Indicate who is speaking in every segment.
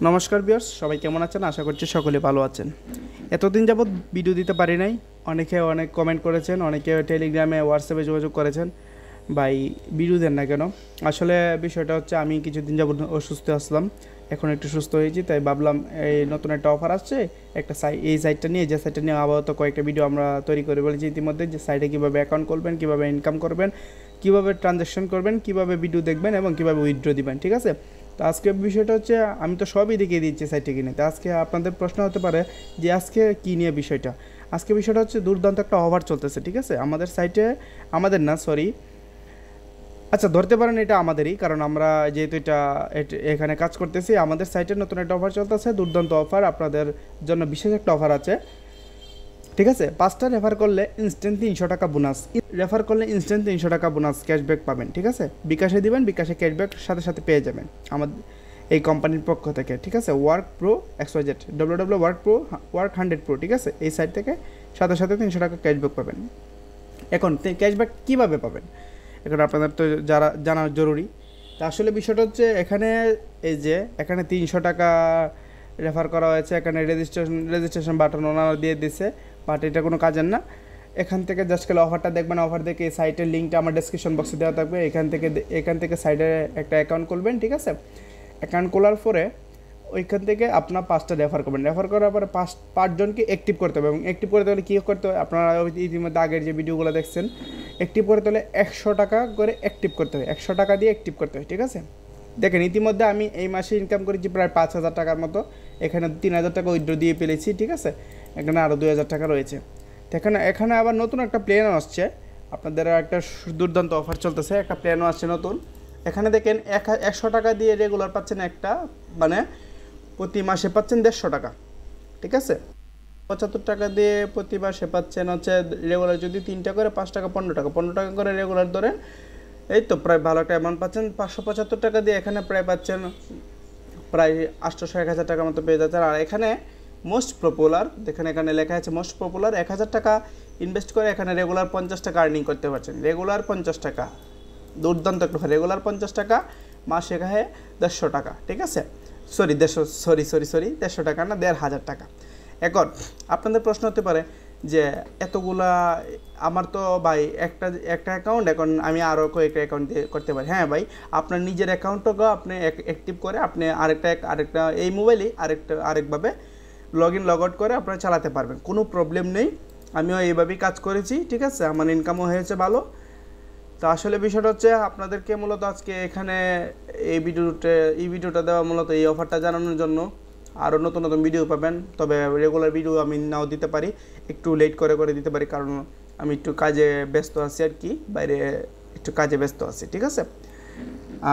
Speaker 1: নমস্কার ভিউয়ার্স, সবাই কেমন আছেন? আশা করছি সকলে ভালো আছেন। এতদিন যাবৎ ভিডিও দিতে পারি নাই। অনেকে অনেক কমেন্ট করেছেন, অনেকে টেলিগ্রামে হোয়াটসঅ্যাপে যোগাযোগ করেছেন, ভাই ভিডিও দেন না কেন? আসলে বিষয়টা হচ্ছে আমি কিছুদিন যাবৎ অসুস্থ আসলাম, এখন একটু সুস্থ হয়েছি, তাই ভাবলাম এই নতুন একটা অফার আসছে, একটা এই সাইটটা নিয়ে, যে সাইটটা নিয়ে আপাতত কয়েকটা ভিডিও আমরা তৈরি করে বলেছি ইতিমধ্যে, যে সাইটে কীভাবে অ্যাকাউন্ট করবেন, কীভাবে ইনকাম করবেন, কীভাবে ট্রানজ্যাকশন করবেন, কীভাবে ভিডিও দেখবেন এবং কীভাবে উইথড্র দিবেন। ঠিক আছে, তো আজকে বিষয়টা হচ্ছে আমি তো সবই দেখিয়ে দিচ্ছি সাইটে কিনে। তো আজকে আপনাদের প্রশ্ন হতে পারে যে আজকে কী নিয়ে বিষয়টা। আজকে বিষয়টা হচ্ছে দুর্দান্ত একটা অফার চলতেছে, ঠিক আছে, আমাদের সাইটে, আমাদের না সরি, আচ্ছা ধরতে পারেন এটা আমাদেরই, কারণ আমরা যেহেতু এটা এখানে কাজ করতেছি। আমাদের সাইটে নতুন একটা অফার চলতেছে, দুর্দান্ত অফার, আপনাদের জন্য বিশেষ একটা অফার আছে। ঠিক আছে, 5টা রেফার করলে ইনস্ট্যান্ট 300 টাকা বোনাস, রেফার করলে ইনস্ট্যান্ট 300 টাকা বোনাস ক্যাশব্যাক পাবেন। ঠিক আছে, বিকাশে দিবেন, বিকাশে ক্যাশব্যাক সাথে সাথে পেয়ে যাবেন আমাদের এই কোম্পানির পক্ষ থেকে। ঠিক আছে, ওয়ার্ক প্রো XYZ www.work100pro, ঠিক আছে, এই সাইট থেকে সাথে সাথে 300 টাকা ক্যাশব্যাক পাবেন। এখন ক্যাশব্যাক কীভাবে পাবেন, এখন আপনাদের তো যারা জানা জরুরি। তা আসলে বিষয়টা হচ্ছে এখানে, এই যে এখানে 300 টাকা রেফার করা হয়েছে, এখানে রেজিস্ট্রেশন বাটন ওনারা দিয়ে দিছে, বাট এটা কোনো কাজের না। এখান থেকে জাস্ট খেলে অফারটা দেখবেন, অফার দেখে এই সাইটের লিঙ্কটা আমার ডেসক্রিপশন বক্সে দেওয়া থাকবে, এখান থেকে সাইটে একটা অ্যাকাউন্ট খুলবেন। ঠিক আছে, অ্যাকাউন্ট খোলার পরে ওইখান থেকে আপনার 5টা রেফার করবেন, রেফার করার পরে 5জনকে অ্যাক্টিভ করতে হবে, এবং অ্যাক্টিভ করতে হলে কী করতে হবে, আপনারা ইতিমধ্যে আগের যে ভিডিওগুলো দেখছেন, অ্যাক্টিভ করতে হলে 100 টাকা করে অ্যাক্টিভ করতে হয়, 100 টাকা দিয়ে অ্যাক্টিভ করতে হয়। ঠিক আছে, দেখেন ইতিমধ্যে আমি এই মাসে ইনকাম করেছি প্রায় 5,000 টাকার মতো, এখানে 3,000 টাকা উইথড্র দিয়ে ফেলেছি। ঠিক আছে, এখানে আরও 2,000 টাকা রয়েছে। তো এখানে আবার নতুন একটা প্ল্যানও আসছে, আপনাদের একটা দুর্দান্ত অফার চলতেছে, একটা প্ল্যানও আসছে নতুন। এখানে দেখেন 100 টাকা দিয়ে রেগুলার পাচ্ছেন একটা, মানে প্রতি মাসে পাচ্ছেন 150 টাকা। ঠিক আছে, 75 টাকা দিয়ে প্রতি মাসে পাচ্ছেন হচ্ছে রেগুলার, যদি 3টা করে 5 টাকা 15 টাকা, 15 টাকা করে রেগুলার ধরেন, এই তো প্রায় ভালো একটা অ্যামাউন্ট পাচ্ছেন। 575 টাকা দিয়ে এখানে প্রায় পাচ্ছেন প্রায় 800-1000 টাকার মতো পেয়ে যাচ্ছেন। আর এখানে মোস্ট পপুলার, দেখেন এখানে লেখা আছে মোস্ট পপুলার, 1000 টাকা ইনভেস্ট করে এখানে রেগুলার 50 টাকা আর্নিং করতে পারছেন। রেগুলার 50 টাকা, দুর্দান্ত একটা, রেগুলার 50 টাকা, মাসে খায় 150 টাকা। ঠিক আছে, সরি 150 টাকা না, 1,500 টাকা। এখন আপনাদের প্রশ্ন হতে পারে যে এতগুলা, আমার তো ভাই একটা অ্যাকাউন্ট, এখন আমি আরও কয়েকটা অ্যাকাউন্ট দিয়ে করতে পারি। হ্যাঁ ভাই, আপনার নিজের অ্যাকাউন্টটাকে আপনি অ্যাক্টিভ করে আপনি আরেকটা এই মোবাইলেই আরেকভাবে লগ আউট করে আপনারা চালাতে পারবেন, কোনো প্রবলেম নেই। আমিও এইভাবেই কাজ করেছি। ঠিক আছে, আমার ইনকামও হয়েছে ভালো। তো আসলে বিষয়টা হচ্ছে আপনাদেরকে মূলত আজকে এখানে এই ভিডিওটা দেওয়া মূলত এই অফারটা জানানোর জন্য। আরও নতুন নতুন ভিডিও পাবেন, তবে রেগুলার ভিডিও আমি নাও দিতে পারি, একটু লেট করে দিতে পারি, কারণ আমি একটু কাজে ব্যস্ত আছি আর কি, বাইরে একটু কাজে ব্যস্ত আছি। ঠিক আছে,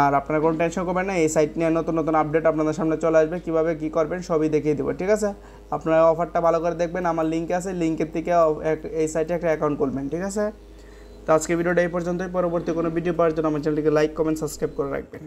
Speaker 1: আর আপনারা কোনো টেনশন করবেন না, এই সাইট নিয়ে নতুন নতুন আপডেট আপনাদের সামনে চলে আসবে, কীভাবে কী করবেন সবই দেখিয়ে দেবো। ঠিক আছে, আপনারা অফারটা ভালো করে দেখবেন, আমার লিঙ্ক আছে, লিঙ্কের থেকে এই সাইটে একটা অ্যাকাউন্ট খুলবেন। ঠিক আছে, তো আজকে ভিডিওটা এই পর্যন্তই। পরবর্তী কোনো ভিডিও পাওয়ার জন্য আমার চ্যানেলটিকে লাইক, কমেন্ট, সাবস্ক্রাইব করে রাখবেন।